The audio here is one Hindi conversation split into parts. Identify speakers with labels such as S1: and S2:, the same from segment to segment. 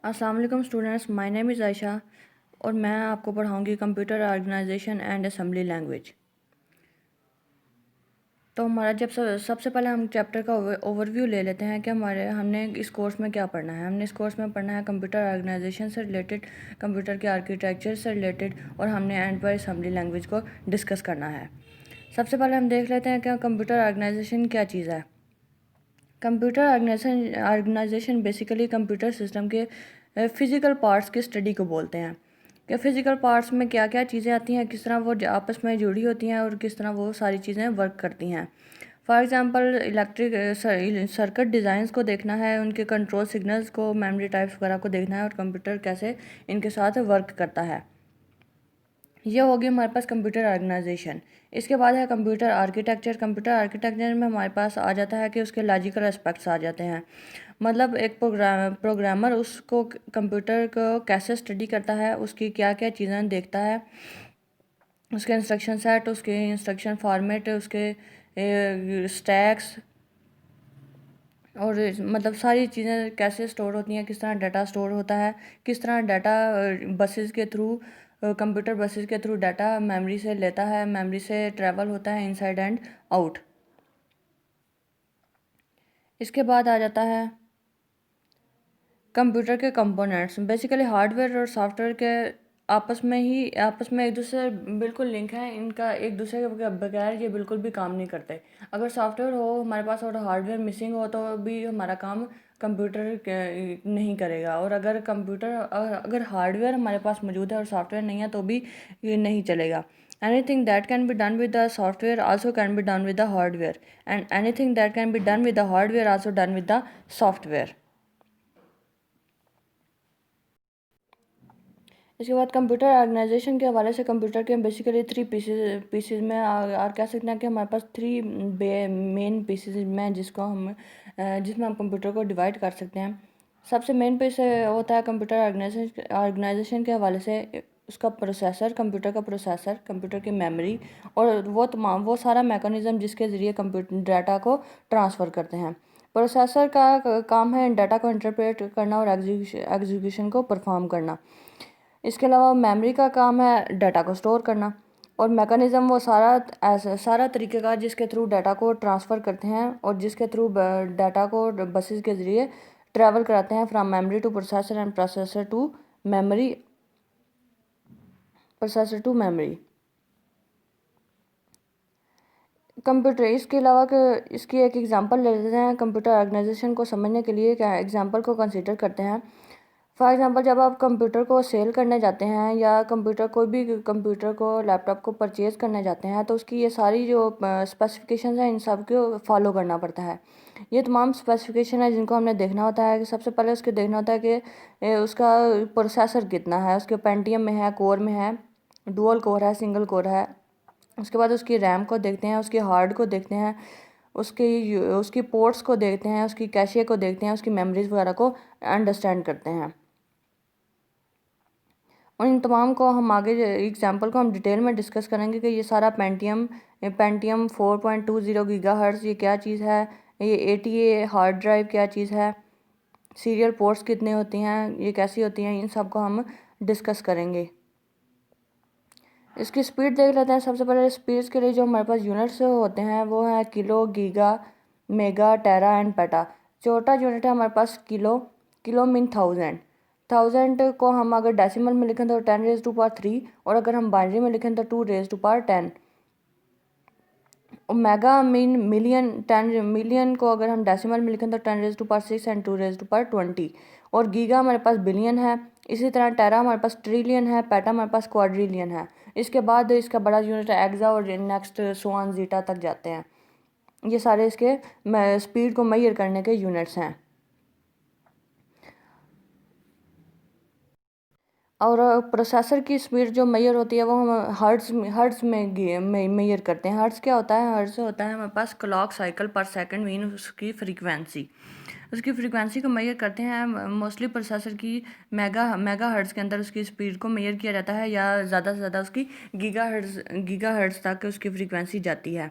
S1: अस्सलाम वालेकुम students, my name is Ayesha और मैं आपको पढ़ाऊंगी computer organization and assembly language. तो हमारा सबसे पहले हम चैप्टर का ओवरव्यू ले लेते हैं कि हमने इस कोर्स में क्या पढ़ना है। हमने इस कोर्स में पढ़ना है कंप्यूटर ऑर्गेनाइजेशन से रिलेटेड, कंप्यूटर के आर्किटेक्चर से रिलेटेड, और हमने एंड पर असेंबली लैंग्वेज को डिस्कस करना है। सबसे पहले हम देख लेते हैं कि कंप्यूटर ऑर्गेनाइजेशन क्या चीज़ है। Computer organization basically computer system के फिज़िकल पार्ट्स की स्टडी को बोलते हैं कि फ़िज़िकल पार्ट्स में क्या क्या चीज़ें आती हैं, किस तरह वो आपस में जुड़ी होती हैं और किस तरह वो सारी चीज़ें वर्क करती हैं। For example electric circuit designs को देखना है, उनके कंट्रोल सिग्नल्स को, मेमोरी टाइप्स वगैरह को देखना है और कंप्यूटर कैसे इनके साथ वर्क करता है। ये होगी हमारे पास कंप्यूटर ऑर्गेनाइजेशन। इसके बाद है कंप्यूटर आर्किटेक्चर। कंप्यूटर आर्किटेक्चर में हमारे पास आ जाता है कि उसके लॉजिकल एस्पेक्ट्स आ जाते हैं। मतलब एक प्रोग्रामर उसको कंप्यूटर को कैसे स्टडी करता है, उसकी क्या क्या चीज़ें देखता है, उसके इंस्ट्रक्शन सेट, उसके इंस्ट्रक्शन फॉर्मेट, उसके स्टैक्स, और मतलब सारी चीज़ें कैसे स्टोर होती हैं, किस तरह डाटा स्टोर होता है, किस तरह डाटा बसेस के थ्रू, कंप्यूटर बसेस के थ्रू डाटा मेमोरी से लेता है, मेमोरी से ट्रैवल होता है इनसाइड एंड आउट। इसके बाद आ जाता है कंप्यूटर के कंपोनेंट्स। बेसिकली हार्डवेयर और सॉफ्टवेयर के आपस में एक दूसरे बिल्कुल लिंक है। इनका एक दूसरे के बगैर ये बिल्कुल भी काम नहीं करते। अगर सॉफ्टवेयर हो हमारे पास और हार्डवेयर मिसिंग हो तो भी हमारा काम कंप्यूटर नहीं करेगा, और अगर हार्डवेयर हमारे पास मौजूद है और सॉफ्टवेयर नहीं है तो भी ये नहीं चलेगा। Anything that can be done with the software also can be done with the hardware, and anything that can be done with the hardware also done with the software. इसके बाद कंप्यूटर ऑर्गेनाइजेशन के हवाले से कंप्यूटर के बेसिकली थ्री पीसेज में और कह सकते हैं कि हमारे पास थ्री मेन पीसेज में जिसमें हम कंप्यूटर को डिवाइड कर सकते हैं। सबसे मेन पीस होता है कंप्यूटर ऑर्गेनाइजेशन के हवाले से उसका प्रोसेसर, कंप्यूटर का प्रोसेसर, कंप्यूटर की मेमोरी, और वो सारा मैकेनिज्म जिसके ज़रिए कंप्यूटर डाटा को ट्रांसफ़र करते हैं। प्रोसेसर का काम है डाटा को इंटरप्रेट करना और एग्जीक्यूशन को परफॉर्म करना। इसके अलावा मेमोरी का काम है डाटा को स्टोर करना, और मैकेनिज़्म वो सारा तरीक़ेकार जिसके थ्रू डाटा को ट्रांसफ़र करते हैं और जिसके थ्रू डाटा को बसेस के ज़रिए ट्रैवल कराते हैं from memory to processor and processor to memory. Computer इसके अलावा इसकी एक एग्जांपल ले लेते हैं। कंप्यूटर ऑर्गेनाइजेशन को समझने के लिए क्या एग्जांपल को कंसीडर करते हैं। फॉर एग्ज़ाम्पल जब आप कंप्यूटर को सेल करने जाते हैं या कोई भी कंप्यूटर को, लैपटॉप को परचेज़ करने जाते हैं तो उसकी ये सारी जो स्पेसिफिकेशंस हैं इन सब को फॉलो करना पड़ता है। ये तमाम स्पेसिफिकेशन है जिनको हमने देखना होता है कि सबसे पहले उसके देखना होता है कि उसका प्रोसेसर कितना है, उसके पेंटियम में है, कोर में है, डुअल कोर है, सिंगल कोर है। उसके बाद उसकी रैम को देखते हैं, उसके हार्ड को देखते हैं, उसकी पोर्ट्स को देखते हैं, उसकी कैशे को देखते हैं, उसकी मेमोरीज वगैरह को अंडरस्टैंड करते हैं। और इन तमाम को हम आगे एग्जांपल को हम डिटेल में डिस्कस करेंगे कि ये सारा पेंटियम 4.20 गीगाहर्ट्ज़ ये क्या चीज़ है, ये ATA हार्ड ड्राइव क्या चीज़ है, सीरियल पोर्ट्स कितने होती हैं, ये कैसी होती हैं, इन सब को हम डिस्कस करेंगे। इसकी स्पीड देख लेते हैं। सबसे पहले स्पीड्स के लिए जो हमारे पास यूनिट्स होते हैं वो हैं kilo, giga, mega, tera and peta. छोटा यूनिट है हमारे पास किलो। Kilo mean 1000। 1000 को हम अगर डेसिमल में लिखें तो 10⁻³ और अगर हम बाइनरी में लिखें तो 2⁻10। और मेगा मीन मिलियन। 10 मिलियन को अगर हम डेसिमल में लिखें तो 10⁻6 एंड 2⁻20। और गीगा हमारे पास बिलियन है। इसी तरह टेरा हमारे पास ट्रिलियन है, पेटा हमारे पास क्वाड्रिलियन है। इसके बाद इसका बड़ा यूनिट है एक्सा, और नेक्स्ट सोआन जीटा तक जाते हैं। ये सारे इसके स्पीड को मेजर करने के यूनिट्स हैं। और प्रोसेसर की स्पीड जो मेजर होती है वो हम हर्ट्ज़ में मेजर करते हैं। हर्ट्ज़ क्या होता है? हर्ट्ज़ होता है हमारे पास क्लॉक साइकिल पर सेकंड मीन उसकी फ्रीक्वेंसी को मेजर करते हैं। मोस्टली प्रोसेसर की मेगा हर्ट्ज़ के अंदर उसकी स्पीड को मेजर किया जाता है, या ज़्यादा से ज़्यादा उसकी गीगा हर्ट्ज़ तक उसकी फ्रीक्वेंसी जाती है।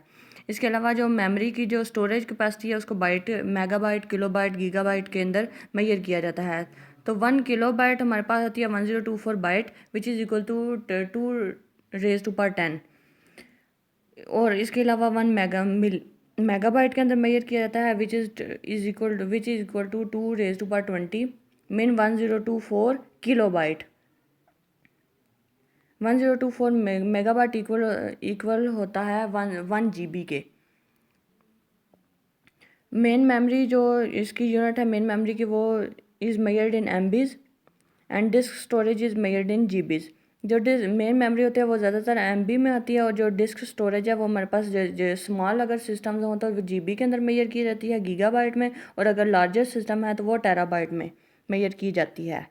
S1: इसके अलावा जो मेमोरी की जो स्टोरेज कैपेसिटी है उसको बाइट, मेगाबाइट, किलोबाइट, गीगाबाइट के अंदर मेजर किया जाता है। तो 1 किलोबाइट हमारे पास आती है 1024 byte which is equal to 2 raised to power 10। और इसके अलावा 1 मेगाबाइट के अंदर मेजर किया जाता है which is equal to 2 raised to power 20 mean 1024 kilobyte. 1024 megabyte equal होता है 1 GB के। मेन मेमोरी जो इसकी यूनिट है मेन मेमोरी की, वो is measured in MBs and disk storage is measured in GBs। जो मेन मेमोरी होती है वो ज़्यादातर MB में आती है, और जो डिस्क स्टोरेज है वो हमारे पास जो स्मॉल अगर सिस्टम्स हों तो वो GB के अंदर मेजर की जाती है, गीगाबाइट में, और अगर लार्जर सिस्टम है तो वो टेराबाइट में मेजर की जाती है।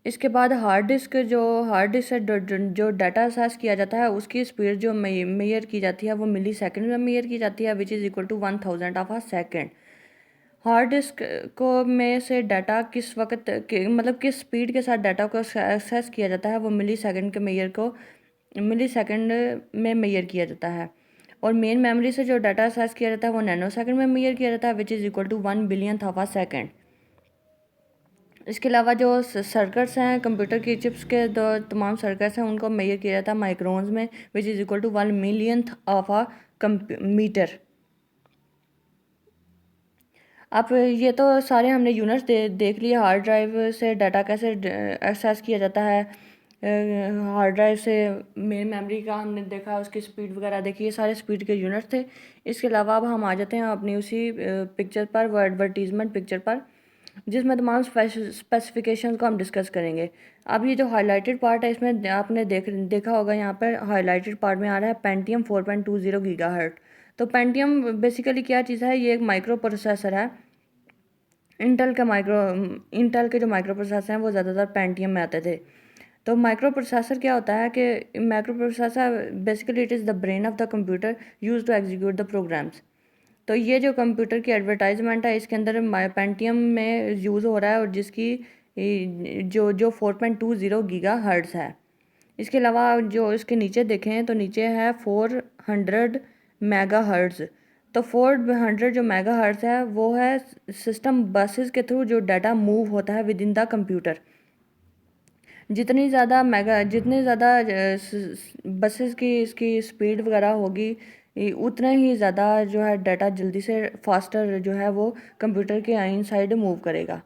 S1: इसके बाद हार्ड डिस्क से जो डाटा एक्सेस किया जाता है उसकी स्पीड जो मेजर की जाती है वो मिली सेकेंड में मेजर की जाती है which is equal to 1000 of a second. Hard disk को में से डाटा किस वक्त मतलब किस स्पीड के साथ डाटा को एक्सेस किया जाता है वो मिली सेकेंड में मेजर किया जाता है। और मेन मेमोरी से जो डाटा एक्सेस किया जाता है वो नैनो सेकेंड में मेजर किया जाता है which is equal to 1 billion of a second. इसके अलावा जो सर्किट्स हैं कंप्यूटर की चिप्स के दो तमाम सर्किट्स हैं उनको मेजर किया जाता है माइक्रोन्स में which is equal to 1 millionth of a metre. अब ये तो सारे हमने यूनिट्स देख लिए। हार्ड ड्राइव से डाटा कैसे एक्सेस किया जाता है, हार्ड ड्राइव से मेन मेमोरी का हमने देखा, उसकी स्पीड वगैरह देखी, ये सारे स्पीड के यूनिट्स थे। इसके अलावा अब हम आ जाते हैं अपनी उसी पिक्चर पर, वो एडवर्टीज़मेंट पिक्चर पर, जिसमें तमाम स्पेसिफिकेशन को हम डिस्कस करेंगे। अब ये जो हाईलाइटेड पार्ट है इसमें आपने देखा होगा, यहाँ पर हाईलाइटेड पार्ट में आ रहा है पेंटियम 4.20 गीगाहर्ट्ज़। तो पेंटियम बेसिकली क्या चीज़ है, ये एक माइक्रो प्रोसेसर है। इंटेल के जो माइक्रो प्रोसेसर हैं वो ज़्यादातर पेंटियम में आते थे। तो माइक्रो प्रोसेसर क्या होता है कि microprocessor basically it is the brain of the computer use to execute the programs. तो ये जो कंप्यूटर की एडवर्टाइजमेंट है इसके अंदर पेंटियम में यूज़ हो रहा है, और जिसकी जो 4.20 गीगाहर्ट्ज़ है। इसके अलावा जो इसके नीचे देखें तो नीचे है 400 मेगाहर्ट्ज़। तो 400 जो मेगाहर्ट्ज़ है वो है सिस्टम बसेस के थ्रू जो डाटा मूव होता है विद इन द कंप्यूटर। जितनी ज़्यादा बसेस की इसकी स्पीड वगैरह होगी उतना ही ज़्यादा जो है डाटा जल्दी से फास्टर जो है वो कंप्यूटर के इनसाइड मूव करेगा।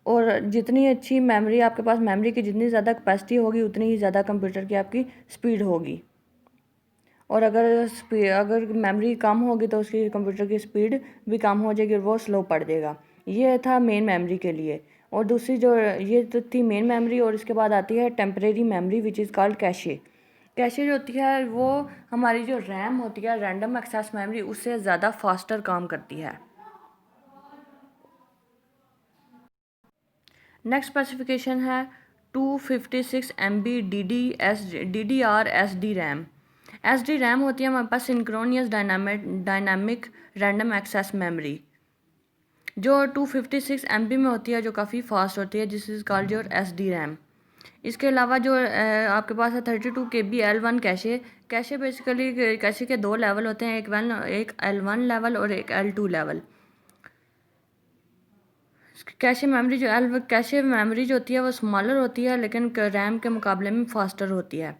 S1: और जितनी अच्छी मेमोरी आपके पास, मेमोरी की जितनी ज़्यादा कैपेसिटी होगी उतनी ही ज़्यादा कंप्यूटर की आपकी स्पीड होगी। और अगर मेमोरी कम होगी तो उसकी कंप्यूटर की स्पीड भी कम हो जाएगी और वो स्लो पड़ जाएगा। ये था मेन मेमोरी के लिए। और दूसरी जो ये तो थी मेन मेमोरी, और इसके बाद आती है temporary memory which is called cache. Cache जो होती है वो हमारी जो रैम होती है, रैंडम एक्सेस मेमोरी, उससे ज़्यादा फास्टर काम करती है। नेक्स्ट स्पेसिफिकेशन है 256 MB DDR-SD RAM. SD RAM होती है हमारे पास synchronous dynamic random access memory, जो 256 MB में होती है, जो काफ़ी फास्ट होती है, जिस is called your SD RAM. इसके अलावा जो आपके पास है 32 KB L1 cache. Cache basically cache के दो लेवल होते हैं, एक L1 लेवल और एक L2 लेवल। कैशे मेमोरी जो होती है वो स्मॉलर होती है लेकिन रैम के मुकाबले में फास्टर होती है।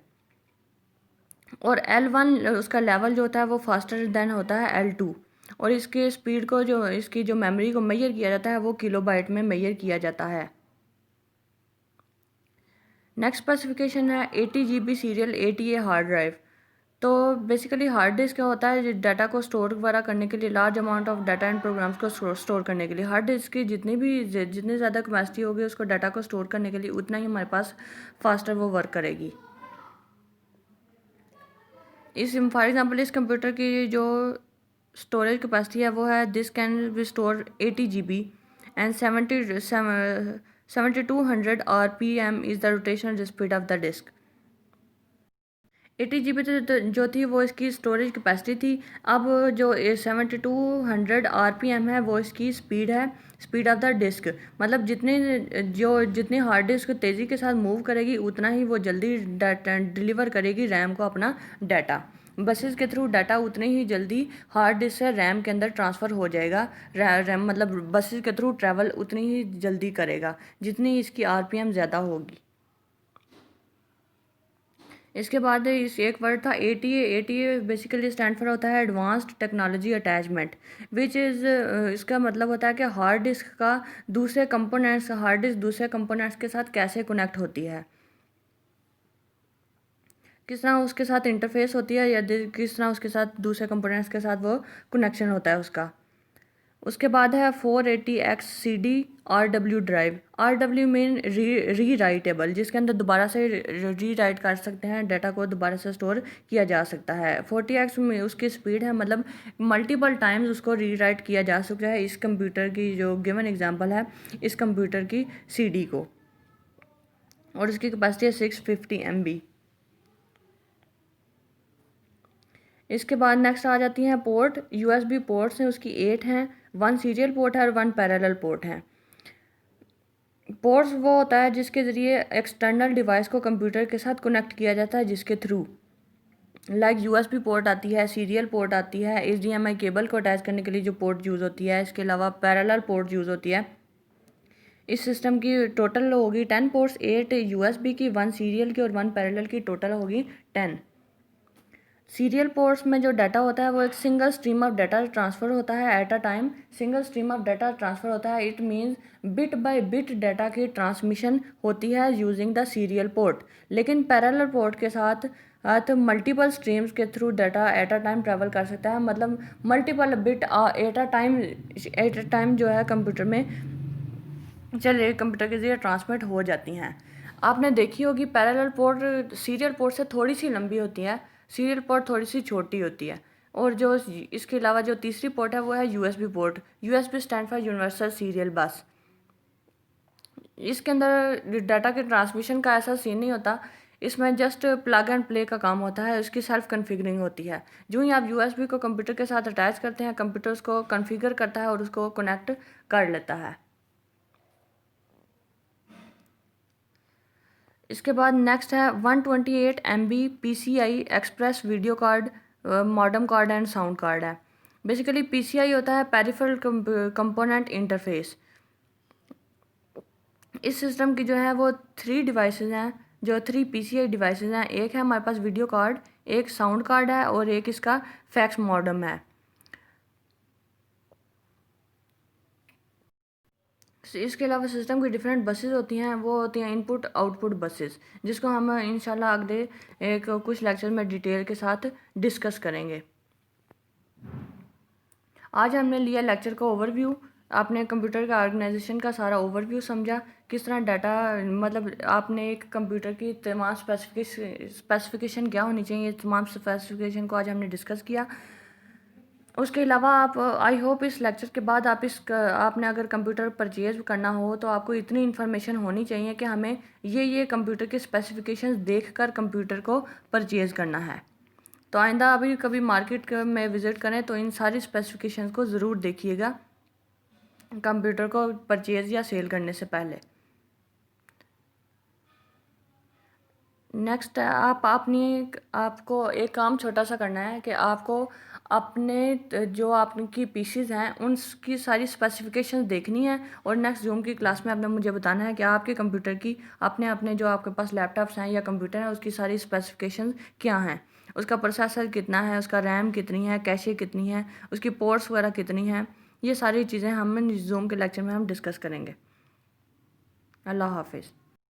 S1: और L1 उसका लेवल जो होता है वो फास्टर देन होता है L2। और इसकी स्पीड को इसकी जो मेमोरी को मेजर किया जाता है वो किलोबाइट में मेजर किया जाता है। नेक्स्ट स्पेसिफिकेशन है 80 GB serial ATA hard drive. तो बेसिकली हार्ड डिस्क क्या होता है, डाटा को स्टोर वगैरह करने के लिए, large amount of data and programs को स्टोर करने के लिए। हार्ड डिस्क की जितनी ज़्यादा कैपेसिटी होगी उसको डाटा को स्टोर करने के लिए उतना ही हमारे पास फास्टर वो वर्क करेगी। फॉर एग्जांपल इस कंप्यूटर की जो स्टोरेज कैपेसिटी है वो है this can be store 80 GB and 7200 RPM is the rotational speed of the disk. 80 GB जो थी वो इसकी स्टोरेज कैपेसिटी थी। अब जो 7200 RPM है वो इसकी स्पीड है, स्पीड ऑफ द डिस्क। मतलब जितनी हार्ड डिस्क तेज़ी के साथ मूव करेगी उतना ही वो जल्दी डिलीवर करेगी रैम को अपना डाटा। बसेस के थ्रू डाटा उतनी ही जल्दी हार्ड डिस्क से रैम के अंदर ट्रांसफ़र हो जाएगा। रैम मतलब बसेस के थ्रू ट्रैवल उतनी ही जल्दी करेगा जितनी इसकी आरपीएम ज़्यादा होगी। इसके बाद इस एक वर्ड था ATA. ATA basically stand for होता है advanced technology attachment, which is इसका मतलब होता है कि हार्ड डिस्क का हार्ड डिस्क दूसरे कंपोनेंट्स के साथ कैसे कनेक्ट होती है, किस तरह उसके साथ इंटरफेस होती है या किस तरह उसके साथ दूसरे कंपोनेंट्स के साथ वो कनेक्शन होता है उसका। उसके बाद है 480XCD RW drive. RW mean री राइटेबल, जिसके अंदर दोबारा से री राइट कर सकते हैं, डाटा को दोबारा से स्टोर किया जा सकता है। 40x में उसकी स्पीड है, मतलब मल्टीपल टाइम्स उसको री राइट किया जा सकता है इस कंप्यूटर की जो गिवन एग्जांपल है इस कंप्यूटर की CD को, और इसकी कैपेसिटी है 650 MB। इसके बाद नेक्स्ट आ जाती हैं पोर्ट। USB पोर्ट्स हैं उसकी 8 हैं, 1 सीरियल पोर्ट है और 1 पैरेलल पोर्ट है। पोर्ट्स वो होता है जिसके ज़रिए एक्सटर्नल डिवाइस को कंप्यूटर के साथ कनेक्ट किया जाता है, जिसके थ्रू लाइक USB पोर्ट आती है, सीरियल पोर्ट आती है, HDMI केबल को अटैच करने के लिए जो पोर्ट यूज़ होती है। इसके अलावा पैरेलल पोर्ट यूज़ होती है। इस सिस्टम की टोटल होगी 10 पोर्ट्स, 8 USB की, 1 सीरियल की और 1 पैरेलल की, टोटल होगी 10। सीरियल पोर्ट्स में जो डाटा होता है वो एक single stream of data transfer होता है at a time. Single stream of data transfer होता है, it means bit by bit data की ट्रांसमिशन होती है यूजिंग द सीरियल पोर्ट। लेकिन पैरेलल पोर्ट के साथ मल्टीपल स्ट्रीम्स के through data at a time travel कर सकता है, मतलब multiple bit at a time जो है कंप्यूटर में चलिए कंप्यूटर के ज़रिए ट्रांसमिट हो जाती हैं। आपने देखी होगी पैरेलल पोर्ट सीरियल पोर्ट से थोड़ी सी लंबी होती है, सीरियल पोर्ट थोड़ी सी छोटी होती है। और जो इसके अलावा जो तीसरी पोर्ट है वो है USB port. USB stand for universal serial बस। इसके अंदर डाटा के ट्रांसमिशन का ऐसा सीन नहीं होता, इसमें जस्ट प्लग एंड प्ले का काम होता है, इसकी सेल्फ कन्फिगरिंग होती है। जो ही आप USB को कंप्यूटर के साथ अटैच करते हैं, कंप्यूटर उसको कन्फिगर करता है और उसको कनेक्ट कर लेता है। इसके बाद नेक्स्ट है 128 MB PCI express video card, modem card and sound card है। बेसिकली PCI होता है पेरिफेरल कंपोनेंट इंटरफेस। इस सिस्टम की जो है वो 3 डिवाइसेस हैं, जो 3 PCI डिवाइसेस हैं। एक है हमारे पास वीडियो कार्ड, एक साउंड कार्ड है और एक इसका फैक्स मॉडेम है। इसके अलावा सिस्टम की डिफरेंट बसेस होती हैं, वो होती हैं इनपुट आउटपुट बसेस, जिसको हम इंशाल्लाह अगले कुछ लेक्चर में डिटेल के साथ डिस्कस करेंगे। आज हमने लिया लेक्चर का ओवरव्यू। आपने कंप्यूटर का ऑर्गेनाइजेशन का सारा ओवरव्यू समझा, किस तरह डाटा, मतलब आपने एक कंप्यूटर की तमाम स्पेसिफिकेशन क्या होनी चाहिए, तमाम स्पेसिफिकेशन को आज हमने डिस्कस किया। उसके अलावा आप आई होप इस लेक्चर के बाद आपने अगर कंप्यूटर परचेज़ करना हो तो आपको इतनी इन्फॉर्मेशन होनी चाहिए कि हमें ये कंप्यूटर के स्पेसिफिकेशंस देखकर कंप्यूटर को परचेज़ करना है। तो आइंदा अभी कभी मार्केट में विज़िट करें तो इन सारी स्पेसिफिकेशंस को ज़रूर देखिएगा कंप्यूटर को परचेज़ या सेल करने से पहले। नेक्स्ट है आपको एक काम छोटा सा करना है कि आपको अपने जो आपकी पीसीज हैं उनकी सारी स्पेसिफिकेशंस देखनी है, और नेक्स्ट जूम की क्लास में आपने मुझे बताना है कि आपके कंप्यूटर की अपने जो आपके पास लैपटॉप्स हैं या कंप्यूटर हैं उसकी सारी स्पेसिफिकेशंस क्या हैं, उसका प्रोसेसर कितना है, उसका रैम कितनी है, कैशे कितनी है, उसकी पोर्ट्स वगैरह कितनी हैं। ये सारी चीज़ें हम जूम के लेक्चर में हम डिस्कस करेंगे। अल्लाह हाफिज़।